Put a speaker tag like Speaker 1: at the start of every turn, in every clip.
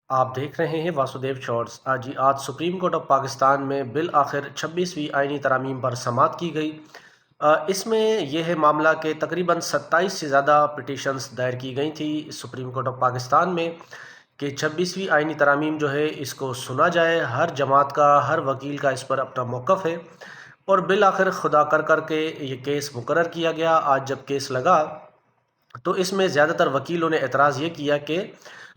Speaker 1: آپ دیکھ رہے ہیں واسودیو شارٹس۔ آج سپریم کورٹ آف پاکستان میں بالآخر 26ویں آئینی ترامیم پر سماعت کی گئی۔ اس میں یہ ہے معاملہ کہ تقریباً 27 سے زیادہ پٹیشنز دائر کی گئی تھی سپریم کورٹ آف پاکستان میں کہ 26ویں آئینی ترامیم جو ہے اس کو سنا جائے۔ ہر جماعت کا، ہر وکیل کا اس پر اپنا موقف ہے، اور بالآخر خدا کر کے یہ کیس مقرر کیا گیا۔ آج جب کیس لگا تو اس میں زیادہ تر وکیلوں نے اعتراض یہ کیا کہ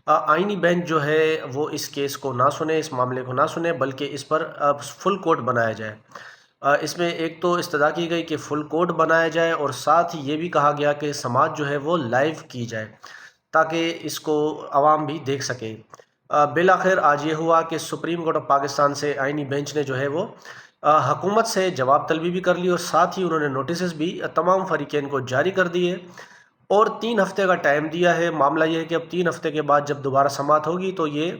Speaker 1: آئینی بینچ جو ہے وہ اس کیس کو نہ سنے، اس معاملے کو نہ سنے، بلکہ اس پر فل کورٹ بنایا جائے۔ اس میں ایک تو استدعا کی گئی کہ فل کورٹ بنایا جائے، اور ساتھ ہی یہ بھی کہا گیا کہ سماعت جو ہے وہ لائیو کی جائے تاکہ اس کو عوام بھی دیکھ سکے۔ بالآخر آج یہ ہوا کہ سپریم کورٹ آف پاکستان سے آئینی بینچ نے جو ہے وہ حکومت سے جواب طلبی بھی کر لی، اور ساتھ ہی انہوں نے نوٹسز بھی تمام فریقین کو جاری کر دیے، اور 3 ہفتے کا ٹائم دیا ہے۔ معاملہ یہ ہے کہ اب 3 ہفتے کے بعد جب دوبارہ سماعت ہوگی تو یہ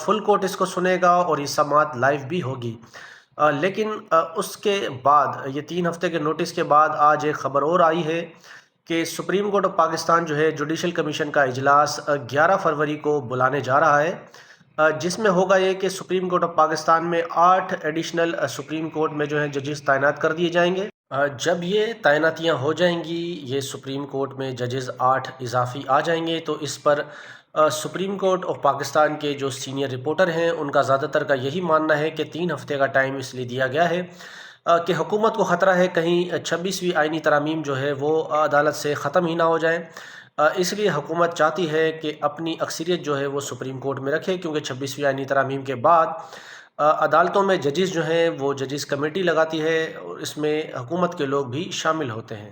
Speaker 1: فل کورٹ اس کو سنے گا، اور یہ سماعت لائیو بھی ہوگی۔ لیکن اس کے بعد، یہ 3 ہفتے کے نوٹس کے بعد، آج ایک خبر اور آئی ہے کہ سپریم کورٹ آف پاکستان جو ہے جوڈیشل کمیشن کا اجلاس 11 فروری کو بلانے جا رہا ہے، جس میں ہوگا یہ کہ سپریم کورٹ آف پاکستان میں 8 ایڈیشنل سپریم کورٹ میں جو ہیں ججز تعینات کر دیے جائیں گے۔ جب یہ تعیناتیاں ہو جائیں گی، یہ سپریم کورٹ میں ججز 8 اضافی آ جائیں گے، تو اس پر سپریم کورٹ آف پاکستان کے جو سینئر رپورٹر ہیں ان کا زیادہ تر کا یہی ماننا ہے کہ 3 ہفتے کا ٹائم اس لیے دیا گیا ہے کہ حکومت کو خطرہ ہے کہیں 26ویں آئینی ترامیم جو ہے وہ عدالت سے ختم ہی نہ ہو جائیں۔ اس لیے حکومت چاہتی ہے کہ اپنی اکثریت جو ہے وہ سپریم کورٹ میں رکھے، کیونکہ 26ویں آئینی ترامیم کے بعد عدالتوں میں ججز جو ہیں وہ ججز کمیٹی لگاتی ہے، اور اس میں حکومت کے لوگ بھی شامل ہوتے ہیں۔